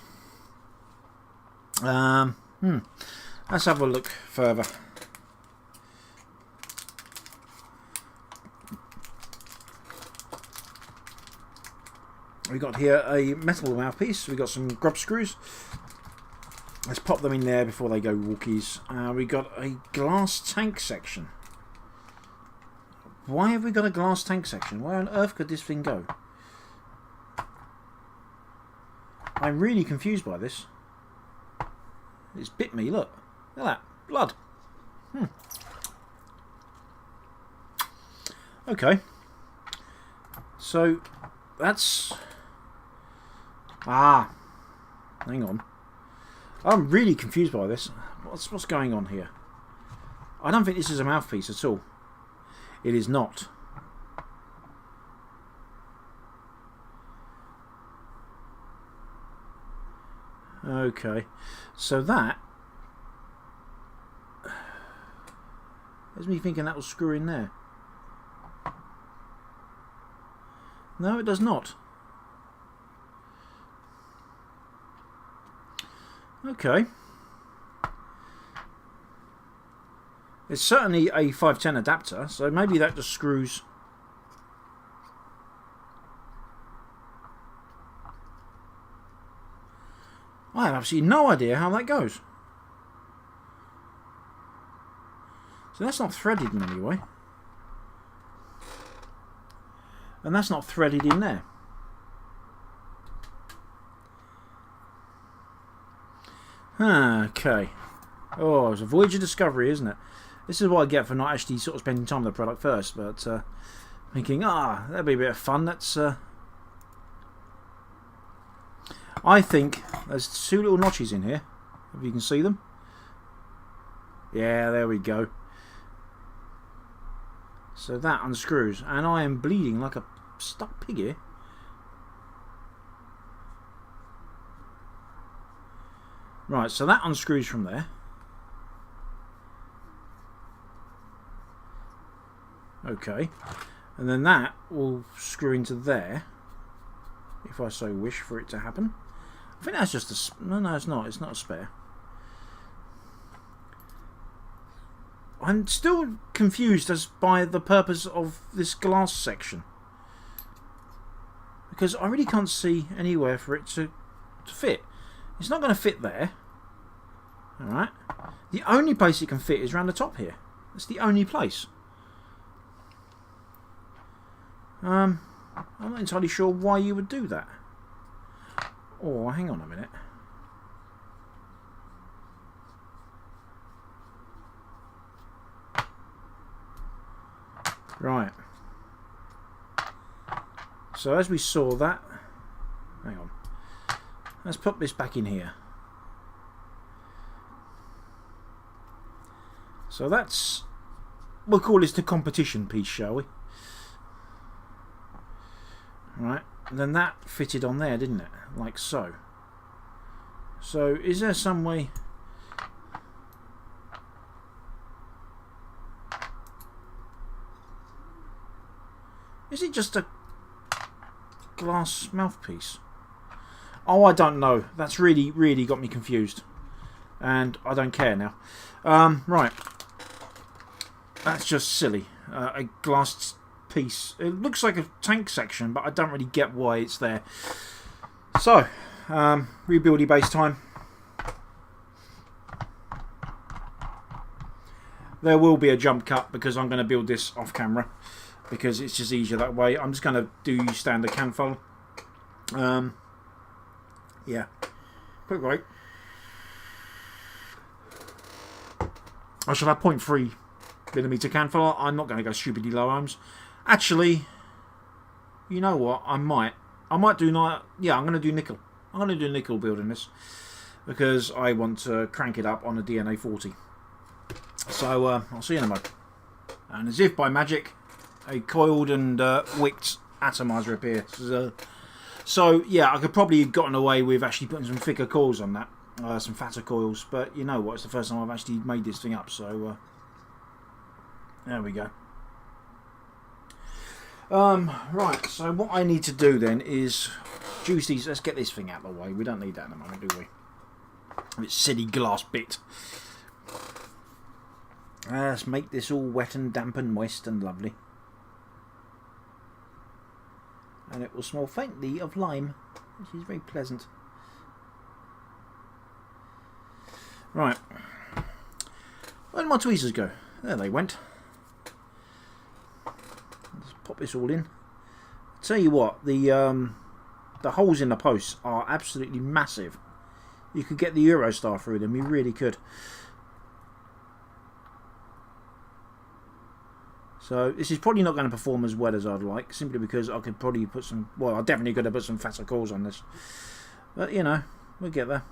Let's have a look further. We've got here a metal mouthpiece. We've got some grub screws. Let's pop them in there before they go walkies. We've got a glass tank section. Why have we got a glass tank section? Where on earth could this thing go? I'm really confused by this. It's bit me, look. Look at that. Blood. Okay. So, that's... Ah. Hang on. I'm really confused by this. What's going on here? I don't think this is a mouthpiece at all. It is not. Okay. So that... There's me thinking that will screw in there. No, it does not. Okay. It's certainly a 510 adapter, so maybe that just screws. I have absolutely no idea how that goes. So that's not threaded in any way. And that's not threaded in there. Okay. Oh, it's a voyage of discovery, isn't it? This is what I get for not actually sort of spending time with the product first, but thinking, that'd be a bit of fun. That's. I think there's 2 little notches in here. If you can see them. Yeah, there we go. So that unscrews, and I am bleeding like a stuck pig here. Right, so that unscrews from there. Okay, and then that will screw into there, if I so wish for it to happen. I think that's just a... No, it's not. It's not a spare. I'm still confused as by the purpose of this glass section, because I really can't see anywhere for it to fit. It's not going to fit there. Alright. The only place it can fit is around the top here. It's the only place. I'm not entirely sure why you would do that. Oh, hang on a minute. Right. So as we saw that... Hang on. Let's put this back in here. So that's... We'll call this the competition piece, shall we? Right. And then that fitted on there, didn't it? Like so. So is there some way... Is it just a glass mouthpiece? Oh, I don't know. That's really, really got me confused. And I don't care now. Right. That's just silly. A glass piece. It looks like a tank section, but I don't really get why it's there. So, rebuildy base time. There will be a jump cut because I'm going to build this off camera because it's just easier that way. I'm just going to do standard canfol. Yeah, quick break. I shall have 0.3 millimeter canfol. I'm not going to go stupidly low ohms. Actually, you know what? I might do not. Yeah, I'm going to do nickel. I'm going to do nickel building this because I want to crank it up on a DNA 40. So I'll see you in a moment. And as if by magic, a coiled and wicked atomizer appears. So yeah, I could probably have gotten away with actually putting some thicker coils on that, some fatter coils. But you know what? It's the first time I've actually made this thing up. So there we go. Right. So what I need to do then is juice these. Let's get this thing out of the way. We don't need that in a moment, do we? This silly glass bit. Let's make this all wet and damp and moist and lovely. And it will smell faintly of lime, which is very pleasant. Right. Where did my tweezers go? There they went. Let's pop this all in. I'll tell you what, the holes in the posts are absolutely massive. You could get the Eurostar through them, you really could. So this is probably not going to perform as well as I'd like, simply because I could probably put some, well, I definitely could have put some fatter coils on this. But, you know, we'll get there.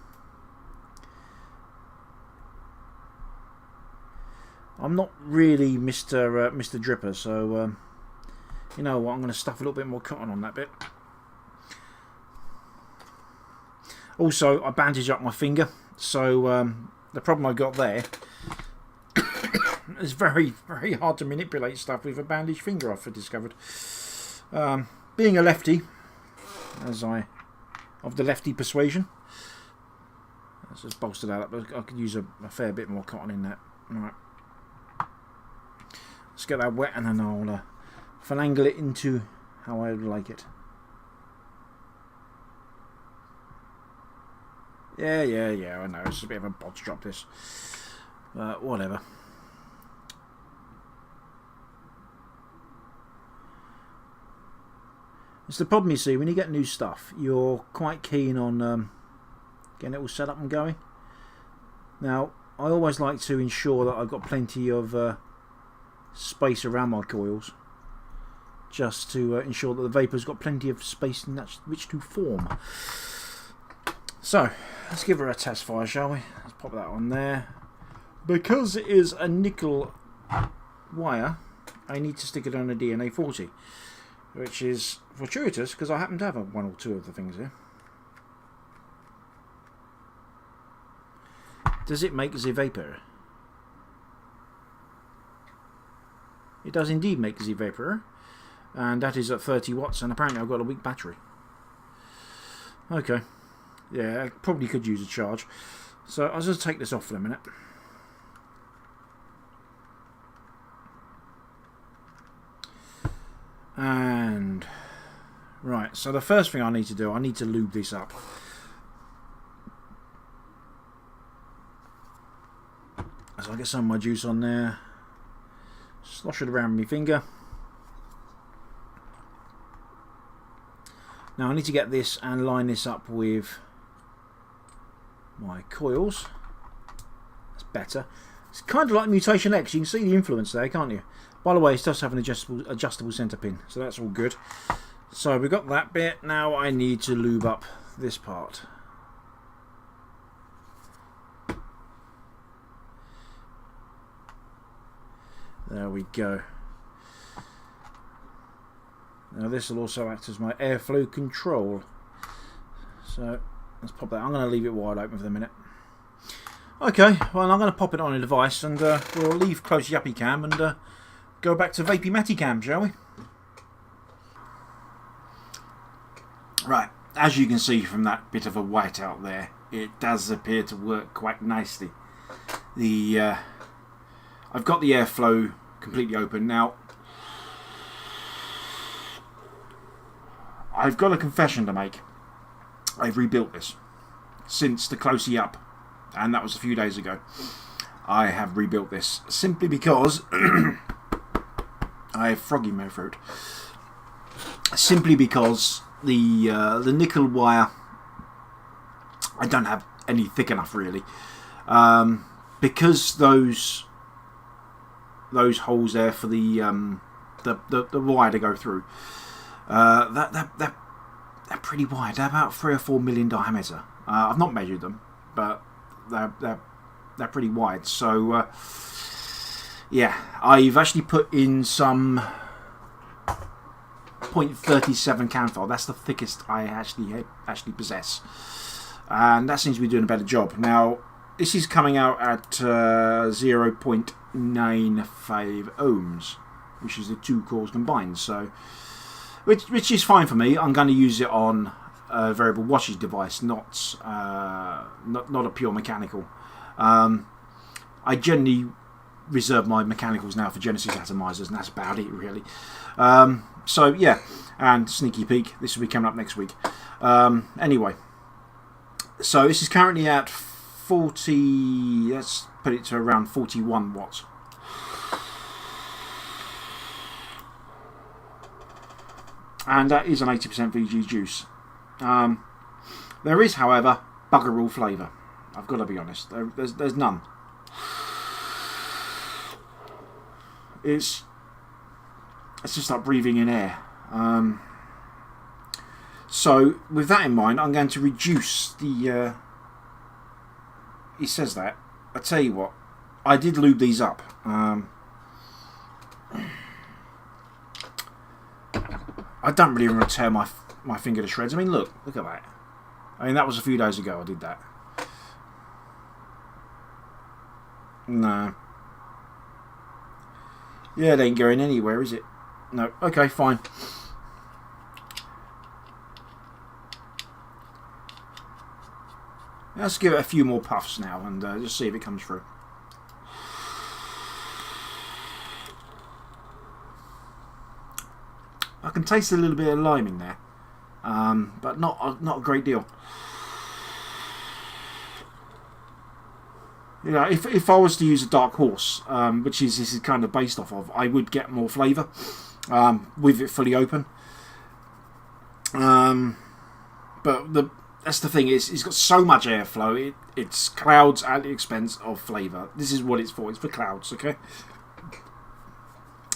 I'm not really Mr. Dripper, so, you know what, I'm going to stuff a little bit more cotton on that bit. Also, I bandage up my finger, so the problem I got there, it's very, very hard to manipulate stuff with a bandaged finger, I've discovered. Being a lefty, of the lefty persuasion, let's just bolster that up. I could use a fair bit more cotton in that. Right. Let's get that wet and then I'll finagle it into how I would like it. Yeah, I know, it's a bit of a bodge drop this. Whatever. It's the problem, you see, when you get new stuff, you're quite keen on getting it all set up and going. Now, I always like to ensure that I've got plenty of space around my coils, just to ensure that the vapour's got plenty of space in which to form. So, let's give her a test fire, shall we? Let's pop that on there. Because it is a nickel wire, I need to stick it on a DNA 40. Which is fortuitous because I happen to have one or two of the things here. Does it make the vapor? It does indeed make the vapor, and that is at 30 watts, and apparently I've got a weak battery. Okay, yeah, I probably could use a charge. So I'll just take this off for a minute. And right, so the first thing I need to do, I need to lube this up. So I get some of my juice on there, slosh it around my finger. Now I need to get this and line this up with my coils. That's better. It's kind of like Mutation X. You can see the influence there, can't you? By the way, it does have an adjustable centre pin, so that's all good. So we've got that bit. Now I need to lube up this part. There we go. Now this will also act as my airflow control. So let's pop that. I'm going to leave it wide open for the minute. Okay, well I'm going to pop it on a device and we'll leave close Yuppie Cam and go back to Vapey Matty Cam, shall we? Right, as you can see from that bit of a white out there, it does appear to work quite nicely. I've got the airflow completely open now. I've got a confession to make. I've rebuilt this since the closey up, and that was a few days ago. I have rebuilt this simply because I have froggy in my throat. Simply because the nickel wire, I don't have any thick enough really. Because those holes there for the wire to go through, they're pretty wide. They're about 3 or 4 million diameter. I've not measured them, but they're pretty wide. So yeah, I've actually put in some 0.37 can file. That's the thickest I actually possess, and that seems to be doing a better job. Now this is coming out at 0.95 ohms, which is the 2 cores combined. So, which is fine for me. I'm going to use it on a variable wattage device, not a pure mechanical. I generally reserve my mechanicals now for Genesis atomizers, and that's about it really. So yeah, and sneaky peek, this will be coming up next week. Anyway, so this is currently at 40, let's put it to around 41 watts. And that is an 80% VG juice. There is, however, bugger all flavour. I've got to be honest. There's none. It's just like breathing in air. So with that in mind, I'm going to reduce the. It says that. I tell you what, I did lube these up. I don't really want to tear my finger to shreds. I mean, look at that. I mean, that was a few days ago I did that. No. Yeah, it ain't going anywhere, is it? No. Okay, fine. Let's give it a few more puffs now and just see if it comes through. I can taste a little bit of lime in there, but not a great deal. You know, if I was to use a dark horse, which this is kind of based off of, I would get more flavour with it fully open. But that's the thing, it's got so much airflow, it's clouds at the expense of flavour. This is what it's for clouds, okay?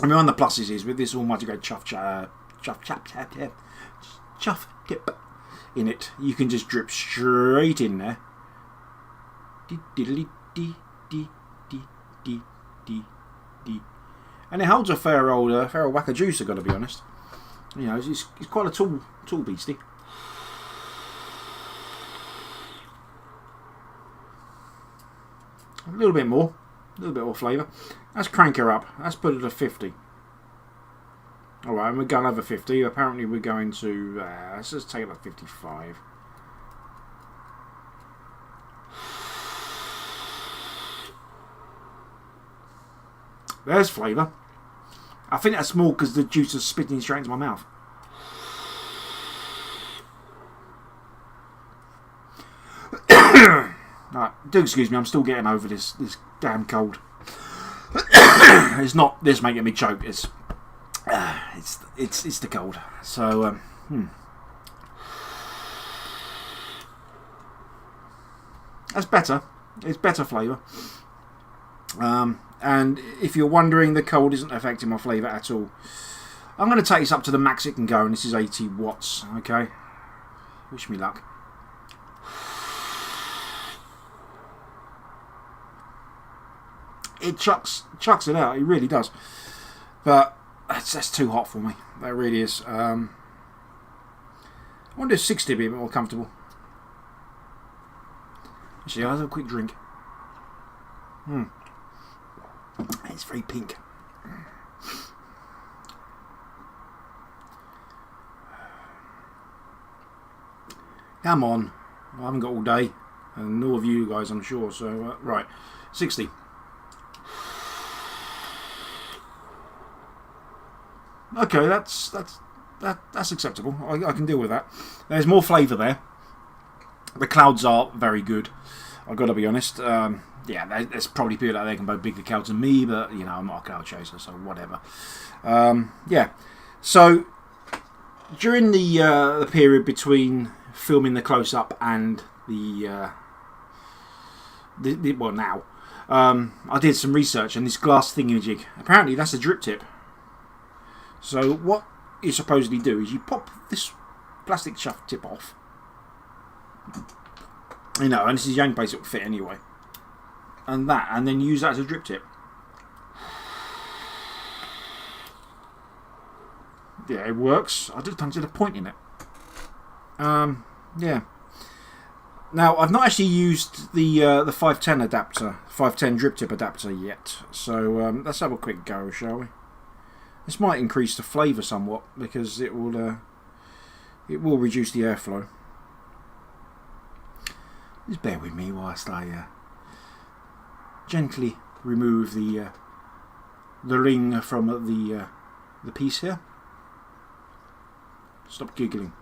I mean, one of the pluses is with this almighty great chuff tip in it, you can just drip straight in there. And it holds a fair old whack of juice, I've got to be honest. You know, it's quite a tall beastie. A little bit more flavour. Let's crank her up. Let's put it to 50. Alright, and we're going over 50. Apparently we're going to, let's just take it like 55. There's flavour. I think that's more because the juice is spitting straight into my mouth. Right, do excuse me, I'm still getting over this damn cold. It's not this making me choke. It's the cold. So that's better. It's better flavour. And if you're wondering, the cold isn't affecting my flavour at all. I'm going to take this up to the max it can go, and this is 80 watts. Okay, wish me luck. It chucks it out. It really does. But that's too hot for me. That really is. I wonder if 60 would be a bit more comfortable. Actually, I'll have a quick drink. It's very pink. Come on. I haven't got all day. And nor of you guys, I'm sure. So, right. 60. Okay, that's that's acceptable. I can deal with that. There's more flavour there. The clouds are very good. I've got to be honest. Yeah, there's probably people out there can buy bigger clouds than me, but you know, I'm not a cloud chaser, so whatever. Yeah. So during the period between filming the close up and the well now, I did some research on this glass thingamajig. Apparently, that's a drip tip. So what you supposedly do is you pop this plastic shaft tip off. You know, and this is the only place it will fit anyway. And then use that as a drip tip. Yeah, it works. I just don't see the point in it. Yeah. Now, I've not actually used the 510 adapter, 510 drip tip adapter yet. So let's have a quick go, shall we? This might increase the flavour somewhat because it will reduce the airflow. Just bear with me whilst I gently remove the ring from the piece here. Stop giggling.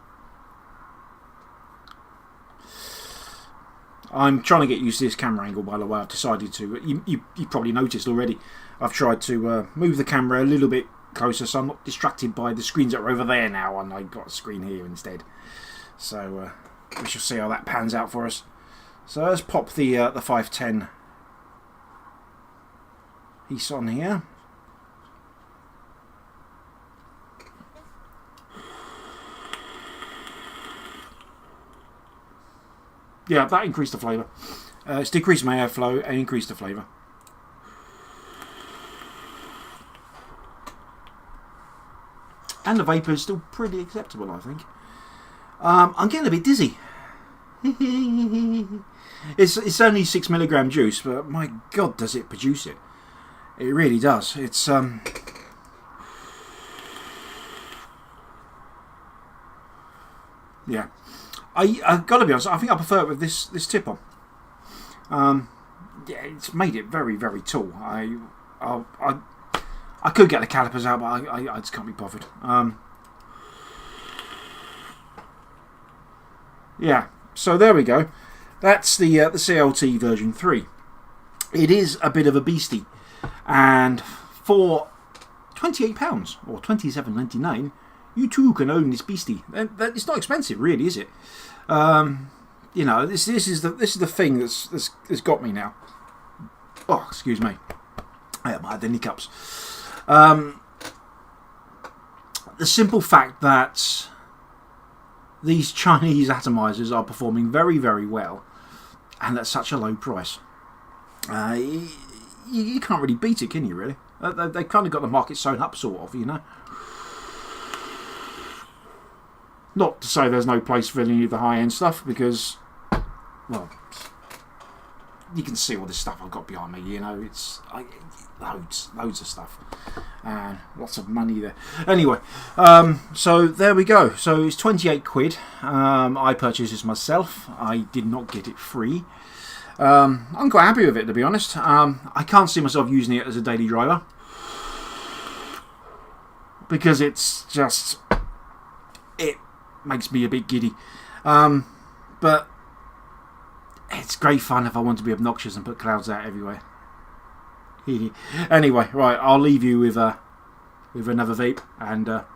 I'm trying to get used to this camera angle, by the way. I've decided to. You probably noticed already. I've tried to move the camera a little bit closer so I'm not distracted by the screens that are over there now, and I've got a screen here instead. So we shall see how that pans out for us. So let's pop the 510 piece on here. Yeah, that increased the flavour. It's decreased my airflow and increased the flavour. And the vapour is still pretty acceptable, I think. I'm getting a bit dizzy. It's only 6 milligram juice, but my God, does it produce it? It really does. It's yeah. I've got to be honest. I think I prefer it with this tip on. Yeah, it's made it very, very tall. I could get the calipers out, but I just can't be bothered. Yeah. So there we go. That's the CLT version 3. It is a bit of a beastie, and for £28 or £27.99, you too can own this beastie. It's not expensive, really, is it? You know, this is the thing that's got me now. Oh, excuse me. I haven't had any cups. The simple fact that these Chinese atomizers are performing very, very well, and at such a low price, you can't really beat it, can you? Really? They've kind of got the market sewn up, sort of, you know. Not to say there's no place for any of the high-end stuff, because, well, you can see all this stuff I've got behind me. You know, it's loads of stuff, and lots of money there. Anyway, so there we go. So it's 28 quid. I purchased this myself. I did not get it free. I'm quite happy with it, to be honest. I can't see myself using it as a daily driver because it's just, it makes me a bit giddy. But it's great fun if I want to be obnoxious and put clouds out everywhere. Anyway, right, I'll leave you with another vape, and I'll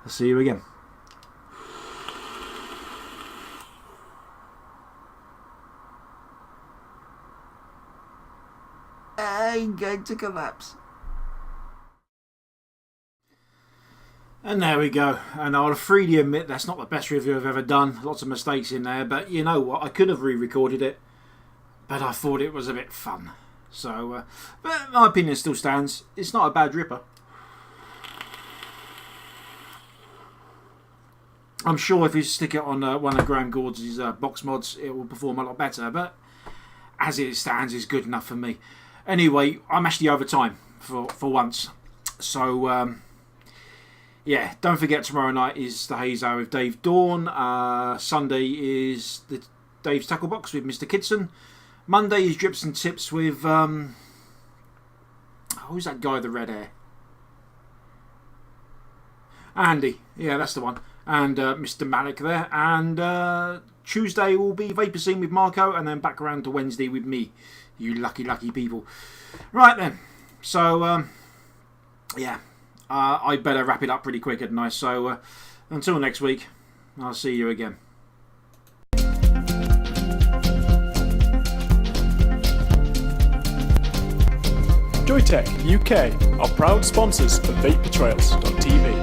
see you again. I'm going to collapse. And there we go. And I'll freely admit that's not the best review I've ever done. Lots of mistakes in there, but you know what? I could have re-recorded it, but I thought it was a bit fun. So, but my opinion still stands. It's not a bad ripper. I'm sure if you stick it on one of Graham Gord's box mods, it will perform a lot better. But as it stands, it's good enough for me. Anyway, I'm actually over time for once. So, yeah, don't forget tomorrow night is the Haze Hour with Dave Dawn. Sunday is the Dave's Tackle Box with Mr. Kidson. Monday is Drips and Tips with who's that guy with the red hair? Andy. Yeah, that's the one. And Mr. Malik there. And Tuesday will be Vapor Scene with Marco, and then back around to Wednesday with me. You lucky, lucky people. Right then. So, yeah. I better wrap it up pretty quick, hadn't I? So, until next week, I'll see you again. Joytech UK are proud sponsors of VapeTrails.tv.